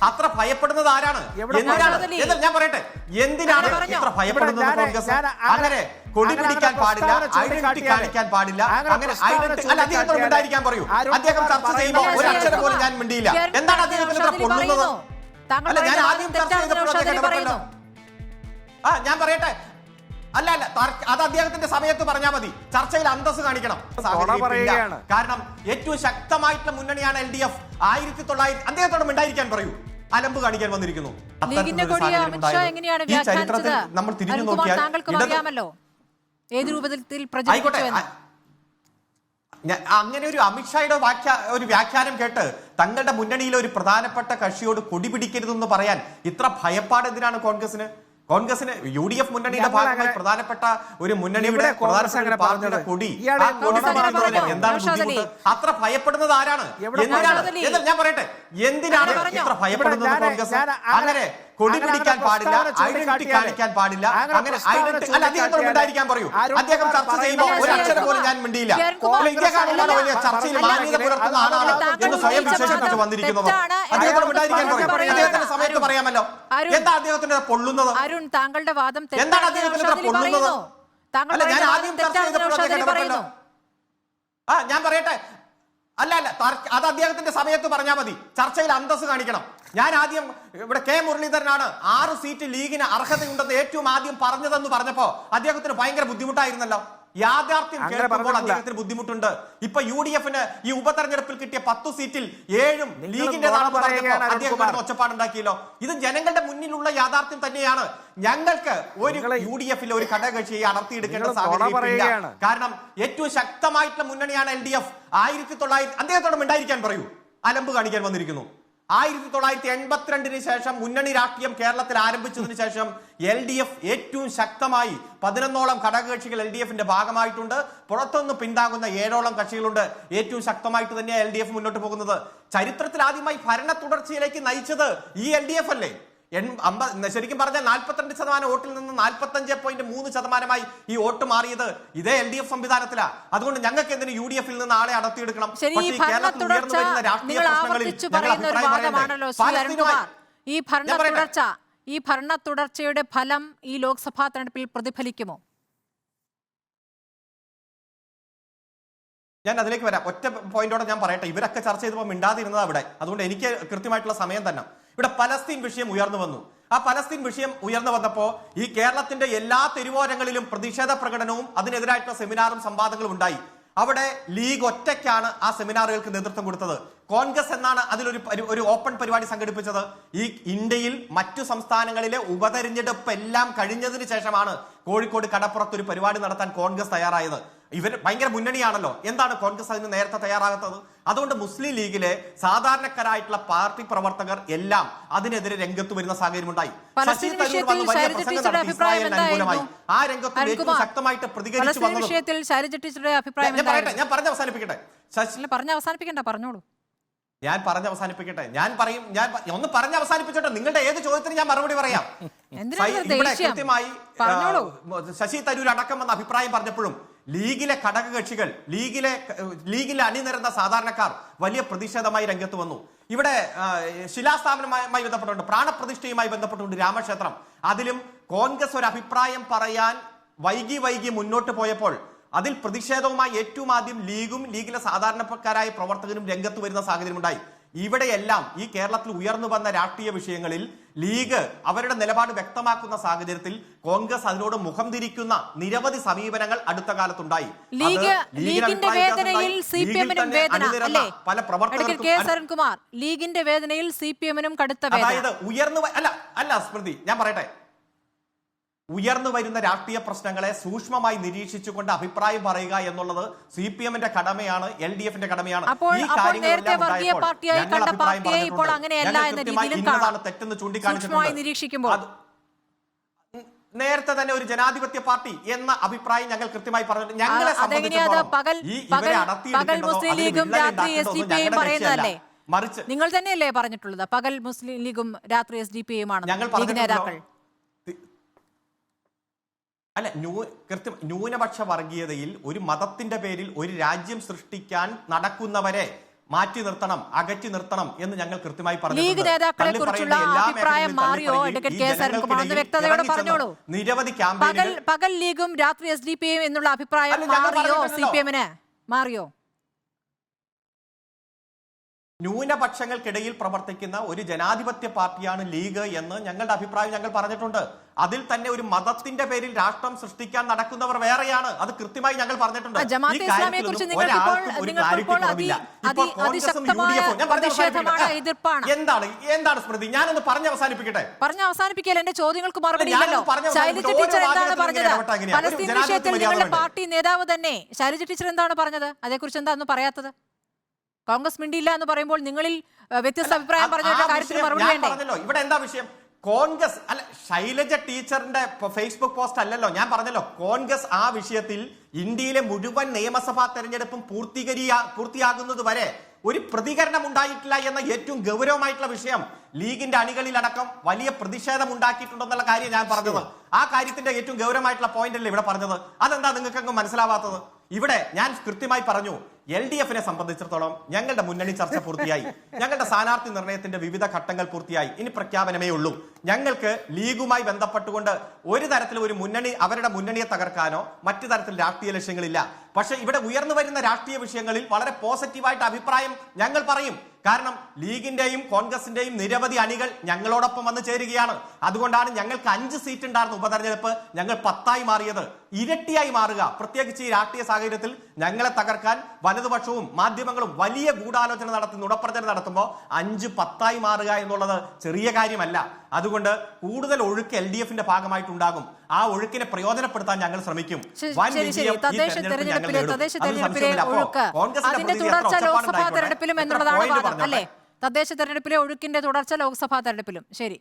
അത്ര ഭയപ്പെടുന്നത് ആരാണ്? എന്തിനാണ് ഞാൻ പറയട്ടെ, എന്തിനാണ് ഇത്ര ഭയപ്പെടുന്നത് കോൺഗ്രസ്? അങ്ങനെ കൊടി പിടിക്കാൻ പാടില്ല, ഐഡന്റിറ്റി കാണിക്കാൻ പാടില്ല, അങ്ങനെ ഐഡന്റിറ്റി അല്ല. അദ്ദേഹത്തോട് മിണ്ടായിരിക്കാൻ പറയൂ. അദ്ദേഹം ചർച്ച ചെയ്യുമ്പോൾ ഒരു അക്ഷരം പോലും ഞാൻ മിണ്ടിയില്ല. എന്താണ് അദ്ദേഹത്തിന് ഇത്ര പൊള്ളുന്നത്? അല്ല, ഞാൻ ആദ്യം ചർച്ച ചെയ്തപ്പോഴത്തേക്ക് ഞാൻ പറയട്ടെ, അല്ല അല്ല, അത് അദ്ദേഹത്തിന്റെ സമയത്ത് പറഞ്ഞാൽ മതി. ചർച്ചയിൽ അന്തസ് കാണിക്കണം. കാരണം ഏറ്റവും ശക്തമായിട്ടുള്ള മുന്നണിയാണ് LDF. 1900 അദ്ദേഹത്തോട് മിണ്ടായിരിക്കാൻ പറയൂ. അലമ്പ് കാണിക്കാൻ വന്നിരിക്കുന്നു. ഈ ചരിത്രത്തിൽ നമ്മൾ തിരിഞ്ഞു നോക്കിയാൽ അങ്ങനെ ഒരു അമിത്ഷായുടെ ഒരു വ്യാഖ്യാനം കേട്ട് തങ്ങളുടെ മുന്നണിയിലെ ഒരു പ്രധാനപ്പെട്ട കക്ഷിയോട് കൊടി പിടിക്കരുതെന്ന് പറയാൻ ഇത്ര ഭയപ്പാട് എന്തിനാണ് കോൺഗ്രസിന്? UDF മുന്നണിയുടെ ഭാഗമായി പ്രധാനപ്പെട്ട ഒരു മുന്നണിയുടെ പാർട്ടിയുടെ കൊടി എന്താണ് ബുദ്ധിമുട്ട്? അത്ര ഭയപ്പെടുന്നത് ആരാണ്? എന്തിനാണ് ഞാൻ പറയട്ടെ, എന്തിനാണ് ഇത്ര ഭയപ്പെടുന്നത് കോൺഗ്രസ്? അങ്ങനെ കൊടി പിടിക്കാൻ പാടില്ല, ഐഡന്റിറ്റി കാണിക്കാൻ പാടില്ല, അങ്ങനെ ഐഡന്റിറ്റി അല്ല. അദ്ദേഹത്തോട് മിണ്ടായിരിക്കാൻ പറയൂ. അദ്ദേഹം ചർച്ച ചെയ്യുമ്പോൾ ഒരു അക്ഷരം പോലും ഞാൻ മിണ്ടിയില്ല. ഇദ്ദേഹമാണ് വലിയ ചർച്ചയിൽ മാന്യത പുലർത്തുന്ന ആളാണ് എന്ന് സ്വയം വിശേഷിപ്പിച്ച് വന്നിരിക്കുന്നത്. അദ്ദേഹത്തോട് മിണ്ടായിരിക്കാൻ പറയൂ. അദ്ദേഹത്തിന്റെ സമയത്ത് പറയാമല്ലോ. എന്താ അദ്ദേഹത്തിന്റെ പൊള്ളുന്നത്? താങ്കളുടെ വാദം എന്താണ് അദ്ദേഹത്തിന് പൊള്ളുന്നത്? അല്ല, ഞാൻ ആദ്യം ചർച്ച ചെയ്തപ്പോഴത്തേക്ക് ഞാൻ പറയട്ടെ, അല്ല അല്ല, അത് അദ്ദേഹത്തിന്റെ സമയത്ത് പറഞ്ഞാൽ മതി. ചർച്ചയിൽ അന്തസ് കാണിക്കണം. ഞാൻ ആദ്യം ഇവിടെ കെ മുരളീധരനാണ് 6 സീറ്റ് ലീഗിന് അർഹതയുണ്ടെന്ന് ഏറ്റവും ആദ്യം പറഞ്ഞതെന്ന് പറഞ്ഞപ്പോ അദ്ദേഹത്തിന് ഭയങ്കര ബുദ്ധിമുട്ടായിരുന്നല്ലോ. യാഥാർത്ഥ്യം കേൾക്കുമ്പോൾ അദ്ദേഹത്തിന് ബുദ്ധിമുട്ടുണ്ട്. ഇപ്പൊ UDF-ന് ഈ ഉപതെരഞ്ഞെടുപ്പിൽ കിട്ടിയ 10 സീറ്റിൽ 7 ലീഗിന്റേതാണെന്ന് പറഞ്ഞപ്പോൾ അദ്ദേഹം ഒച്ചപ്പാടുണ്ടാക്കിയല്ലോ. ഇത് ജനങ്ങളുടെ മുന്നിലുള്ള യാഥാർത്ഥ്യം തന്നെയാണ്. ഞങ്ങൾക്ക് ഒരു UDF-ലെ ഒരു ഘടകകക്ഷിയെ അടർത്തിയെടുക്കേണ്ട സാഹചര്യം. കാരണം ഏറ്റവും ശക്തമായിട്ടുള്ള മുന്നണിയാണ് LDF. 1900 അദ്ദേഹത്തോട് മിണ്ടായിരിക്കാൻ പറയൂ. അലമ്പ് കാണിക്കാൻ വന്നിരിക്കുന്നു. 1982 ശേഷം മുന്നണി രാഷ്ട്രീയം കേരളത്തിൽ ആരംഭിച്ചതിന് ശേഷം LDF ഏറ്റവും ശക്തമായി 11ഓളം ഘടകകക്ഷികൾ LDF-ന്റെ ഭാഗമായിട്ടുണ്ട്. പുറത്തുനിന്ന് പിന്താങ്ങുന്ന 7ഓളം കക്ഷികളുണ്ട്. ഏറ്റവും ശക്തമായിട്ട് തന്നെയാണ് LDF മുന്നോട്ട് പോകുന്നത്. ചരിത്രത്തിൽ ആദ്യമായി ഭരണ തുടർച്ചയിലേക്ക് നയിച്ചത് ഈ LDF അല്ലേ? ശരിക്കും പറഞ്ഞാൽ 42% വോട്ടിൽ നിന്ന് 45.3% ഈ വോട്ട് മാറിയത് ഇതേ LDF സംവിധാനത്തിലാ. അതുകൊണ്ട് ഞങ്ങൾക്ക് എന്തിന് UDF-ൽ നിന്ന് ആളെ അടർത്തിയെടുക്കണം? ഈ ഭരണ തുടർച്ചയുടെ ഫലം ഈ ലോക്സഭാ തെരഞ്ഞെടുപ്പിൽ പ്രതിഫലിക്കുമോ? ഞാൻ അതിലേക്ക് വരാം. ഒറ്റ പോയിന്റോടെ ഞാൻ പറയട്ടെ. ഇവരൊക്കെ ചർച്ച ചെയ്തപ്പോൾ മിണ്ടാതിരുന്നത് അവിടെ. അതുകൊണ്ട് എനിക്ക് കൃത്യമായിട്ടുള്ള സമയം തന്നെ. ഇവിടെ പലസ്തീൻ വിഷയം ഉയർന്നു വന്നു. ആ പലസ്തീൻ വിഷയം ഉയർന്നു വന്നപ്പോ ഈ കേരളത്തിന്റെ എല്ലാ തെരുവോരങ്ങളിലും പ്രതിഷേധ പ്രകടനവും അതിനെതിരായിട്ടുള്ള സെമിനാറും സംവാദങ്ങളും ഉണ്ടായി. അവിടെ ലീഗ് ഒറ്റയ്ക്കാണ് ആ സെമിനാറുകൾക്ക് നേതൃത്വം കൊടുത്തത്. കോൺഗ്രസ് എന്നാണ് അതിലൊരു ഓപ്പൺ പരിപാടി സംഘടിപ്പിച്ചത്. ഈ ഇന്ത്യയിൽ മറ്റു സംസ്ഥാനങ്ങളിലെ ഉപതെരഞ്ഞെടുപ്പ് എല്ലാം കഴിഞ്ഞതിന് ശേഷമാണ് കോഴിക്കോട് കടപ്പുറത്ത് ഒരു പരിപാടി നടത്താൻ കോൺഗ്രസ് തയ്യാറായത്. ഇവർ ഭയങ്കര മുന്നണിയാണല്ലോ. എന്താണ് കോൺഗ്രസ് അതിന് നേരത്തെ തയ്യാറാകാത്തത്? അതുകൊണ്ട് മുസ്ലിം ലീഗിലെ സാധാരണക്കാരായിട്ടുള്ള പാർട്ടി പ്രവർത്തകർ എല്ലാം അതിനെതിരെ രംഗത്ത് വരുന്ന സാഹചര്യം ഉണ്ടായി. ആ രംഗത്ത് ഏറ്റവും ശക്തമായിട്ട് പ്രതികരിച്ചു വന്നത് ഞാൻ പറഞ്ഞ് അവസാനിപ്പിക്കട്ടെ. പറഞ്ഞോളൂ. ഞാൻ പറഞ്ഞ് അവസാനിപ്പിക്കട്ടെ. ഞാൻ ഒന്ന് പറഞ്ഞ് അവസാനിപ്പിച്ചോട്ടെ. നിങ്ങളുടെ ഏത് ചോദ്യത്തിന് ഞാൻ മറുപടി പറയാം. ഇവിടെ കൃത്യമായി ശശി തരൂർ അടക്കം വന്ന അഭിപ്രായം പറഞ്ഞപ്പോഴും ലീഗിലെ ഘടകകക്ഷികൾ, ലീഗിലെ അണിനിരന്ന സാധാരണക്കാർ വലിയ പ്രതിഷേധമായി രംഗത്ത് വന്നു. ഇവിടെ ശിലാസ്ഥാപനവുമായി ബന്ധപ്പെട്ടുകൊണ്ട്, പ്രാണപ്രതിഷ്ഠയുമായി ബന്ധപ്പെട്ടുകൊണ്ട് രാമക്ഷേത്രം, അതിലും കോൺഗ്രസ് ഒരു അഭിപ്രായം പറയാൻ വൈകി മുന്നോട്ട് പോയപ്പോൾ അതിൽ പ്രതിഷേധവുമായി ഏറ്റവും ആദ്യം ലീഗിലെ സാധാരണക്കാരായ പ്രവർത്തകരും രംഗത്ത് വരുന്ന സാഹചര്യമുണ്ടായി. ഇവിടെയെല്ലാം ഈ കേരളത്തിൽ ഉയർന്നു വന്ന രാഷ്ട്രീയ വിഷയങ്ങളിൽ ലീഗ് അവരുടെ നിലപാട് വ്യക്തമാക്കുന്ന സാഹചര്യത്തിൽ കോൺഗ്രസ് അതിനോട് മുഖം തിരിക്കുന്ന നിരവധി സമീപനങ്ങൾ അടുത്ത കാലത്തുണ്ടായി. പല പ്രവർത്തകർക്കും ലീഗിന്റെ വേദനയിൽ CPM-നും കടുത്ത വേദന. അതായത് അല്ല സ്മൃതി, ഞാൻ പറയട്ടെ, ഉയർന്നു വരുന്ന രാഷ്ട്രീയ പ്രശ്നങ്ങളെ സൂക്ഷ്മമായി നിരീക്ഷിച്ചുകൊണ്ട് അഭിപ്രായം പറയുക എന്നുള്ളത് CPM-ന്റെ കടമയാണ്, LDF-ന്റെ കടമയാണ്. ഈ കാര്യങ്ങൾ തെറ്റെന്ന് ചൂണ്ടിക്കാണിച്ചിട്ടുണ്ട്. നേരത്തെ തന്നെ ഒരു ജനാധിപത്യ പാർട്ടി എന്ന അഭിപ്രായം ഞങ്ങൾ കൃത്യമായി പറഞ്ഞു. ഞങ്ങളെ മറിച്ച് നിങ്ങൾ തന്നെയല്ലേ പറഞ്ഞിട്ടുള്ളത് പകൽ മുസ്ലിം ലീഗും രാത്രി SDPI-യുമാണ് നേതാക്കൾ? അല്ല, ന്യൂനപക്ഷ വർഗീയതയിൽ ഒരു മതത്തിന്റെ പേരിൽ ഒരു രാജ്യം സൃഷ്ടിക്കാൻ നടക്കുന്നവരെ മാറ്റി നിർത്തണം, അകറ്റി നിർത്തണം എന്ന് ഞങ്ങൾ കൃത്യമായി ലീഗ് നേതാക്കളെ കുറിച്ചുള്ള അഭിപ്രായം മാറിയോ? അഡ്വക്കേറ്റ് കെ എസ് അരുൺകുമാർ ഒന്ന് വ്യക്തതയോടെ പറഞ്ഞോളൂ. നിരവധി ക്യാമ്പയിനുകൾ പകൽ ലീഗും രാത്രി SDPI എന്നുള്ള അഭിപ്രായം മാറിയോ? CPM മാറിയോ? ന്യൂനപക്ഷങ്ങൾക്കിടയിൽ പ്രവർത്തിക്കുന്ന ഒരു ജനാധിപത്യ പാർട്ടിയാണ് ലീഗ് എന്ന് ഞങ്ങളുടെ അഭിപ്രായം ഞങ്ങൾ പറഞ്ഞിട്ടുണ്ട്. അതിൽ തന്നെ ഒരു മതത്തിന്റെ പേരിൽ രാഷ്ട്രം സൃഷ്ടിക്കാൻ നടക്കുന്നവർ വേറെയാണ്. അത് കൃത്യമായി ഞങ്ങൾ പറഞ്ഞിട്ടുണ്ട്. എന്താണ് സ്മൃതി? ഞാനൊന്ന് പറഞ്ഞ് അവസാനിപ്പിക്കട്ടെ. പറഞ്ഞ അവസാനിപ്പിക്കൽ എന്റെ ചോദ്യങ്ങൾക്ക് മറുപടി ഇല്ലല്ലോ. ശൈലജ ടീച്ചർ എന്താണ് പറഞ്ഞത്? പലസ്തീൻ വിഷയത്തിൽ നിങ്ങളുടെ പാർട്ടി നേതാവ് തന്നെ ശൈലജ ടീച്ചർ എന്താണ് പറഞ്ഞത്? അതേക്കുറിച്ച് എന്താണെന്ന് പറയാത്തത്? കോൺഗ്രസ് മിണ്ടിയില്ല എന്ന് പറയുമ്പോൾ നിങ്ങളിൽ വ്യത്യസ്ത അഭിപ്രായം പറഞ്ഞ കാര്യത്തിൽ മറുപടി വേണ്ടേ? ഇവിടെ എന്താ വിഷയം? കോൺഗ്രസ് അല്ല, ശൈലജ ടീച്ചറിന്റെ ഫേസ്ബുക്ക് പോസ്റ്റ് അല്ലല്ലോ. ഞാൻ പറഞ്ഞല്ലോ, കോൺഗ്രസ് ആ വിഷയത്തിൽ ഇന്ത്യയിലെ മുഴുവൻ നിയമസഭാ തെരഞ്ഞെടുപ്പും പൂർത്തിയാകുന്നത് വരെ ഒരു പ്രതികരണം ഉണ്ടായിട്ടില്ല എന്ന ഏറ്റവും ഗൗരവമായിട്ടുള്ള വിഷയം ലീഗിന്റെ അണികളിലടക്കം വലിയ പ്രതിഷേധം ഉണ്ടാക്കിയിട്ടുണ്ടെന്നുള്ള കാര്യം ഞാൻ പറഞ്ഞത്. ആ കാര്യത്തിന്റെ ഏറ്റവും ഗൗരവമായിട്ടുള്ള പോയിന്റ് അല്ലേ ഇവിടെ പറഞ്ഞത്? അതെന്താ നിങ്ങൾക്ക് മനസ്സിലാവാത്തത്? ഇവിടെ ഞാൻ കൃത്യമായി പറഞ്ഞു, LDFനെ സംബന്ധിച്ചിടത്തോളം ഞങ്ങളുടെ മുന്നണി ചർച്ച പൂർത്തിയായി, ഞങ്ങളുടെ സ്ഥാനാർത്ഥി നിർണയത്തിന്റെ വിവിധ ഘട്ടങ്ങൾ പൂർത്തിയായി. ഇനി പ്രഖ്യാപനമേ ഉള്ളൂ. ഞങ്ങൾക്ക് ലീഗുമായി ബന്ധപ്പെട്ടുകൊണ്ട് ഒരു തരത്തിലും ഒരു മുന്നണി അവരുടെ മുന്നണിയെ തകർക്കാനോ മറ്റു തരത്തിൽ രാഷ്ട്രീയ ലക്ഷ്യങ്ങളില്ല. പക്ഷെ ഇവിടെ ഉയർന്നു വരുന്ന രാഷ്ട്രീയ വിഷയങ്ങളിൽ വളരെ പോസിറ്റീവായിട്ട് അഭിപ്രായം ഞങ്ങൾ പറയും. കാരണം ലീഗിന്റെയും കോൺഗ്രസിന്റെയും നിരവധി അണികൾ ഞങ്ങളോടൊപ്പം വന്ന് ചേരുകയാണ്. അതുകൊണ്ടാണ് ഞങ്ങൾക്ക് 5 സീറ്റ് ഉണ്ടായിരുന്ന ഉപതെരഞ്ഞെടുപ്പ് ഞങ്ങൾ 10 മാറിയത്, ഇരട്ടിയായി മാറുക. പ്രത്യേകിച്ച് ഈ രാഷ്ട്രീയ സാഹചര്യത്തിൽ ഞങ്ങളെ തകർക്കാൻ വലതുപക്ഷവും മാധ്യമങ്ങളും വലിയ ഗൂഢാലോചന നടത്തി നുണപ്രചരണം നടത്തുമ്പോൾ 5-10 മാറുക എന്നുള്ളത് ചെറിയ കാര്യമല്ല. അതുകൊണ്ട് കൂടുതൽ ഒഴുക്ക് LDFന്റെ ഭാഗമായിട്ടുണ്ടാകും. ആ ഒഴുക്കിനെ പ്രയോജനപ്പെടുത്താൻ ഞങ്ങൾ ശ്രമിക്കും. തദ്ദേശ തെരഞ്ഞെടുപ്പിലെ ഒഴുക്ക് അതിന്റെ തുടർച്ച ലോക്സഭാ തെരഞ്ഞെടുപ്പിലും എന്നുള്ളതാണ് വാദം അല്ലേ? തദ്ദേശ തെരഞ്ഞെടുപ്പിലെ ഒഴുക്കിന്റെ തുടർച്ച ലോക്സഭാ തെരഞ്ഞെടുപ്പിലും. ശരി.